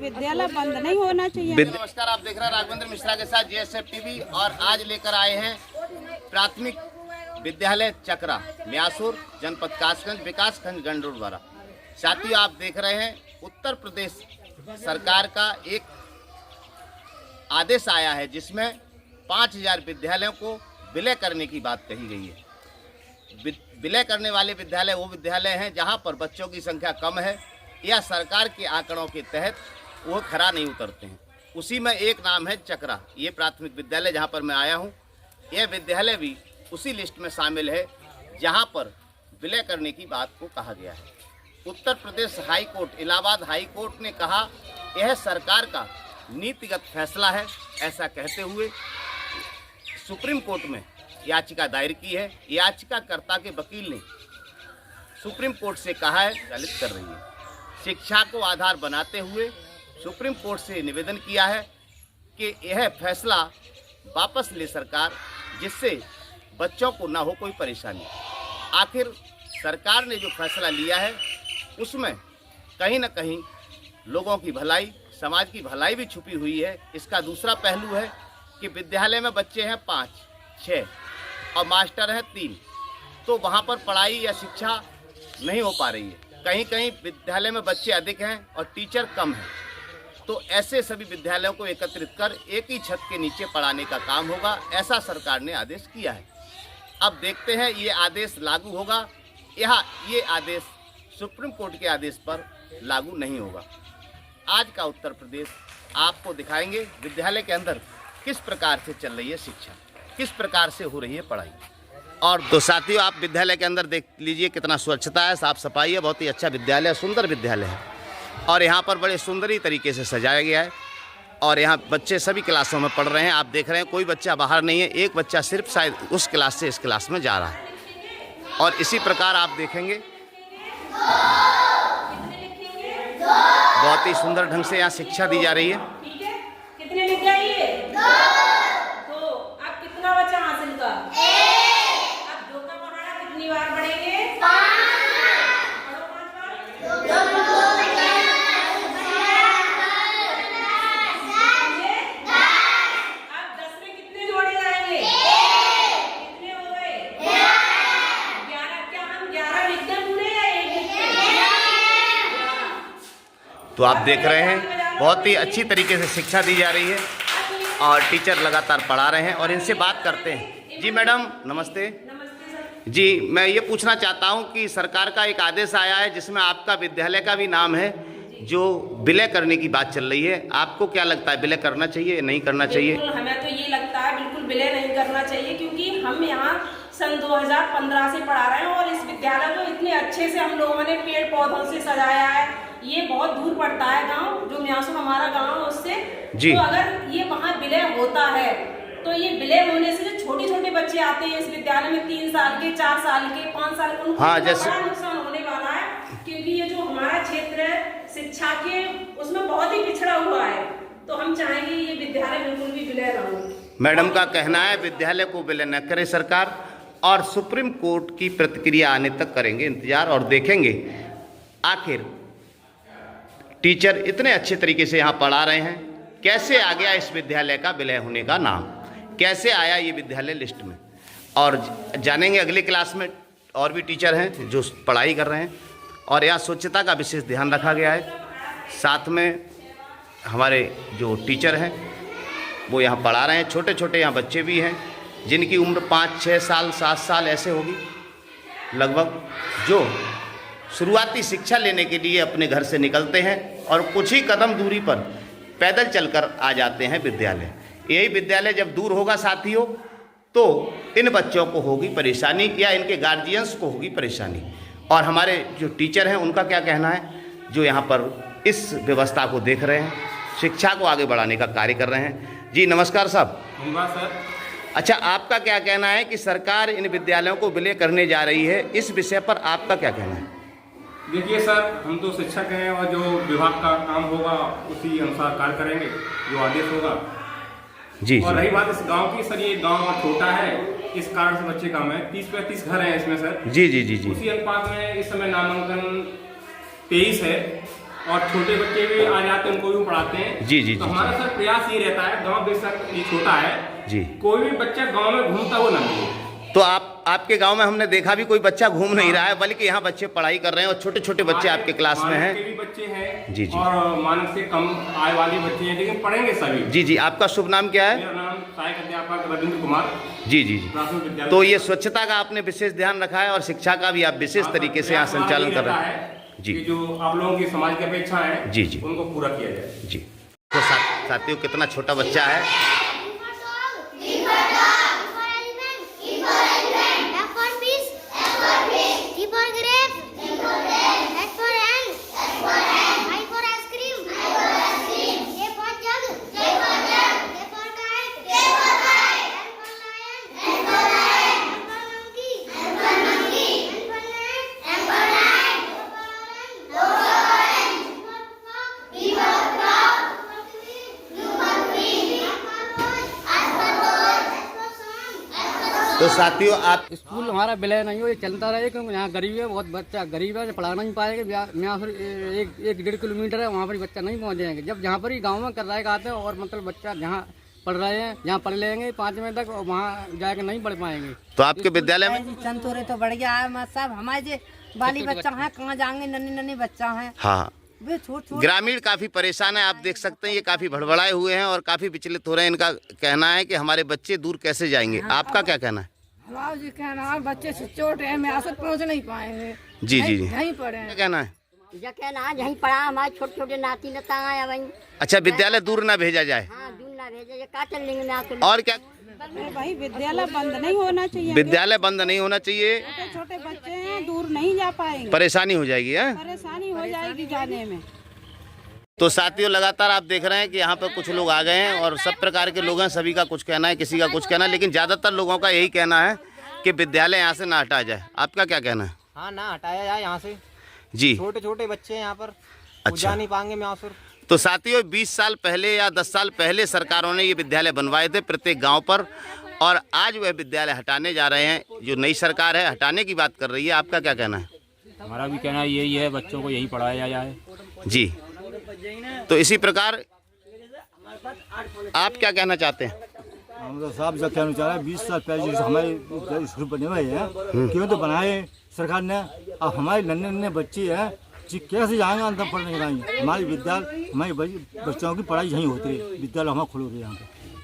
विद्यालय बंद नहीं होना चाहिए। नमस्कार, आप देख रहे हैं राघवेंद्र मिश्रा के साथ JSF TV और आज लेकर आए हैं प्राथमिक विद्यालय चकरा, म्यासुर, जनपद कासगंज, विकासखंड गंडोरवारा। साथियों, आप देख रहे हैं उत्तर प्रदेश सरकार का एक आदेश आया है जिसमें 5000 विद्यालयों को विलय करने की बात कही गई है। विलय करने वाले विद्यालय वो विद्यालय हैं जहां पर बच्चों की संख्या कम है या सरकार के आंकड़ों के तहत वो खरा नहीं उतरते हैं। उसी में एक नाम है चकरा। ये प्राथमिक विद्यालय जहां पर मैं आया हूं, यह विद्यालय भी उसी लिस्ट में शामिल है जहां पर विलय करने की बात को कहा गया है। Uttar Pradesh high court, Allahabad high court ने कहा यह सरकार का नीतिगत फैसला है। ऐसा कहते हुए सुप्रीम कोर्ट में याचिका दायर की है। याचिकाकर्ता के वकील ने सुप्रीम कोर्ट से कहा है, दलित कर रही है, शिक्षा को आधार बनाते हुए सुप्रीम कोर्ट से निवेदन किया है कि यह फैसला वापस ले सरकार, जिससे बच्चों को ना हो कोई परेशानी। आखिर सरकार ने जो फैसला लिया है उसमें कहीं ना कहीं लोगों की भलाई, समाज की भलाई भी छुपी हुई है। इसका दूसरा पहलू है कि विद्यालय में बच्चे हैं 5-6 और मास्टर हैं 3, तो वहाँ पर पढ़ाई या शिक्षा नहीं हो पा रही है। कहीं कहीं विद्यालय में बच्चे अधिक हैं और टीचर कम हैं, तो ऐसे सभी विद्यालयों को एकत्रित कर एक ही छत के नीचे पढ़ाने का काम होगा, ऐसा सरकार ने आदेश किया है। अब देखते हैं ये आदेश लागू होगा या ये आदेश सुप्रीम कोर्ट के आदेश पर लागू नहीं होगा। आज का उत्तर प्रदेश आपको दिखाएंगे विद्यालय के अंदर किस प्रकार से चल रही है शिक्षा, किस प्रकार से हो रही है पढ़ाई। और तो साथियों, आप विद्यालय के अंदर देख लीजिए कितना स्वच्छता है, साफ सफाई है, बहुत ही अच्छा विद्यालय है, सुंदर विद्यालय है। और यहाँ पर बड़े सुंदरी तरीके से सजाया गया है और यहाँ बच्चे सभी क्लासों में पढ़ रहे हैं। आप देख रहे हैं कोई बच्चा बाहर नहीं है, एक बच्चा सिर्फ शायद उस क्लास से इस क्लास में जा रहा है। और इसी प्रकार आप देखेंगे बहुत ही सुंदर ढंग से यहाँ शिक्षा दी जा रही है। कितने लिख गए ये? तो आप कितना बचा हासिल का? आप 2 का पहाड़ा कितनी बार पढ़ेंगे? 5 बार। आप 10 में कितने जोड़े जाएंगे? कितने हो गए? 11। क्या हम 11 लिख दें पूरे या 1 लिख दें? तो आप देख रहे हैं बहुत ही अच्छी तरीके से शिक्षा दी जा रही है और टीचर लगातार पढ़ा रहे हैं और इनसे बात करते हैं। जी मैडम नमस्ते। जी, मैं ये पूछना चाहता हूँ कि सरकार का एक आदेश आया है जिसमें आपका विद्यालय का भी नाम है, जो विलय करने की बात चल रही है। आपको क्या लगता है, विलय करना चाहिए नहीं करना चाहिए? हमें तो ये लगता है बिल्कुल विलय नहीं करना चाहिए, क्योंकि हम यहाँ सन 2015 से पढ़ा रहे हैं और इस विद्यालय को इतने अच्छे से हम लोगों ने पेड़ पौधों से सजाया है। ये बहुत दूर पड़ता है गांव, जो म्यासुर हमारा गांव है उससे। तो अगर ये वहाँ विलय होता है तो ये विलय होने से जो छोटे छोटे बच्चे आते हैं इस विद्यालय में, 3 साल के, 4 साल के, 5 साल के, उनको बड़ा नुकसान होने वाला है, क्योंकि ये जो हमारा क्षेत्र है शिक्षा के उसमें बहुत ही पिछड़ा हुआ है। तो हम चाहेंगे ये विद्यालय बिल्कुल भी विलय न हो। मैडम का कहना है विद्यालय को विलय न करे सरकार, और सुप्रीम कोर्ट की प्रतिक्रिया आने तक करेंगे इंतजार और देखेंगे आखिर टीचर इतने अच्छे तरीके से यहाँ पढ़ा रहे हैं, कैसे आ गया इस विद्यालय का विलय होने का नाम, कैसे आया ये विद्यालय लिस्ट में। और जानेंगे अगली क्लास में और भी टीचर हैं जो पढ़ाई कर रहे हैं और यहाँ स्वच्छता का विशेष ध्यान रखा गया है। साथ में हमारे जो टीचर हैं वो यहाँ पढ़ा रहे हैं। छोटे छोटे यहाँ बच्चे भी हैं जिनकी उम्र 5-6 साल 7 साल ऐसे होगी लगभग, जो शुरुआती शिक्षा लेने के लिए अपने घर से निकलते हैं और कुछ ही कदम दूरी पर पैदल चलकर आ जाते हैं विद्यालय। यही विद्यालय जब दूर होगा साथियों, तो इन बच्चों को होगी परेशानी या इनके गार्जियंस को होगी परेशानी। और हमारे जो टीचर हैं उनका क्या कहना है, जो यहाँ पर इस व्यवस्था को देख रहे हैं, शिक्षा को आगे बढ़ाने का कार्य कर रहे हैं। जी नमस्कार साहब। सर। अच्छा, आपका क्या कहना है कि सरकार इन विद्यालयों को विलय करने जा रही है, इस विषय पर आपका क्या कहना है? देखिए सर, हम तो शिक्षक हैं और जो विभाग का काम होगा उसी अनुसार कार्य करेंगे, जो आदेश होगा। जी। और रही बात इस गांव की, सर ये गांव छोटा है, इस कारण से बच्चे कम है। 30-35 घर हैं इसमें सर। जी जी जी जी। उसी अनुपात में इस समय नामांकन 23 है और छोटे बच्चे भी आ जाते हैं, उनको भी पढ़ाते हैं। जी जी तो जी हमारा सर प्रयास ये रहता है, गांव बेशक ये छोटा है जी। कोई भी बच्चा गांव में घूमता हुआ ना मिले। तो आपके गांव में हमने देखा भी कोई बच्चा घूम नहीं रहा है, बल्कि यहाँ बच्चे पढ़ाई कर रहे हैं और छोटे छोटे बच्चे आपके क्लास में हैं। के भी बच्चे हैं जी जी। और मानक से कम आय वाले बच्चे हैं, लेकिन पढ़ेंगे सभी। जी जी। आपका शुभ नाम क्या है? मेरा नाम सहायक अध्यापक रविंद्र कुमार, जी जी जी। प्राथमिक विद्यालय। तो ये स्वच्छता का आपने विशेष ध्यान रखा है और शिक्षा का भी आप विशेष तरीके से यहाँ संचालन कर रहे हैं। जी। जो आप लोगों की समाज की अपेक्षा है जी जी, उनको पूरा किया जाए। जी। तो साथियों कितना छोटा बच्चा है। तो साथियों आप स्कूल हमारा विलय नहीं हो, ये चलता रहे, क्योंकि यहाँ गरीब है, बहुत बच्चा गरीब है, पढ़ा नहीं पाएगा। यहाँ फिर 1-1.5 किलोमीटर है, वहाँ पर बच्चा नहीं पहुँच जाएंगे। जब जहाँ पर ही गाँव में कर रहे आते हैं और मतलब बच्चा जहाँ पढ़ रहे हैं जहाँ पढ़ लेंगे 5वें तक, और वहाँ जाकर नहीं पढ़ पाएंगे। तो आपके विद्यालय में संतोरे तो बढ़िया है माँ साहब, हमारे जो बाली बच्चा है कहाँ जाएंगे, नन्हे बच्चा है। हाँ, वे छोट ग्रामीण काफी परेशान है। आप देख सकते हैं ये काफी भड़बड़ाए हुए हैं और काफी विचलित हो रहे हैं। इनका कहना है कि हमारे बच्चे दूर कैसे जाएंगे। आपका क्या कहना है? हमारा जी कहना है बच्चे से चोट है, मैं आसर पहुँच नहीं पाएंगे। जी जी जी। यहीं पढ़े क्या कहना है? या कहना है यहीं पढ़ा, हमारे छोटे छोटे नाती नता आया वहीं। अच्छा, विद्यालय दूर ना भेजा जाए। हाँ, दूर ना भेजे, ये का चल लेंगे ना तो। और क्या? भाई विद्यालय बंद नहीं होना चाहिए। विद्यालय बंद नहीं होना चाहिए। छोटे छोटे बच्चे हैं, दूर नहीं जा पाएंगे, परेशानी हो जाएगी है? परेशानी हो जाएगी जाने में। तो साथियों लगातार आप देख रहे हैं कि यहाँ पर कुछ लोग आ गए हैं और सब प्रकार के लोग हैं। सभी का कुछ कहना है, किसी का कुछ कहना है, लेकिन ज्यादातर लोगों का यही कहना है कि विद्यालय यहाँ से ना हटाया जाए। आपका क्या कहना है? हाँ, ना हटाया जाए यहाँ से। जी। छोटे छोटे बच्चे यहाँ पर अच्छा, जा नहीं पाएंगे यहाँ से। तो साथियों 20 साल पहले या 10 साल पहले सरकारों ने ये विद्यालय बनवाए थे प्रत्येक गांव पर, और आज वह विद्यालय हटाने जा रहे हैं। जो नई सरकार है हटाने की बात कर रही है। आपका क्या कहना है? हमारा भी कहना यही है, बच्चों को यही पढ़ाया जाए। जी। तो इसी प्रकार आप क्या कहना चाहते हैं? हम तो साहब जब कहना चाह रहे हैं 20 साल पहले जैसे हमारे स्कूल बने हुए हैं, क्यों तो बनाए सरकार ने। अब हमारे नन्हे बच्चे हैं जी कैसे जाएंगे अंदर पढ़ने जाएंगे। हमारे विद्यालय हमारे बच्चों की पढ़ाई यहीं होती है, विद्यालय हमारे खुले हुए हैं यहाँ पे।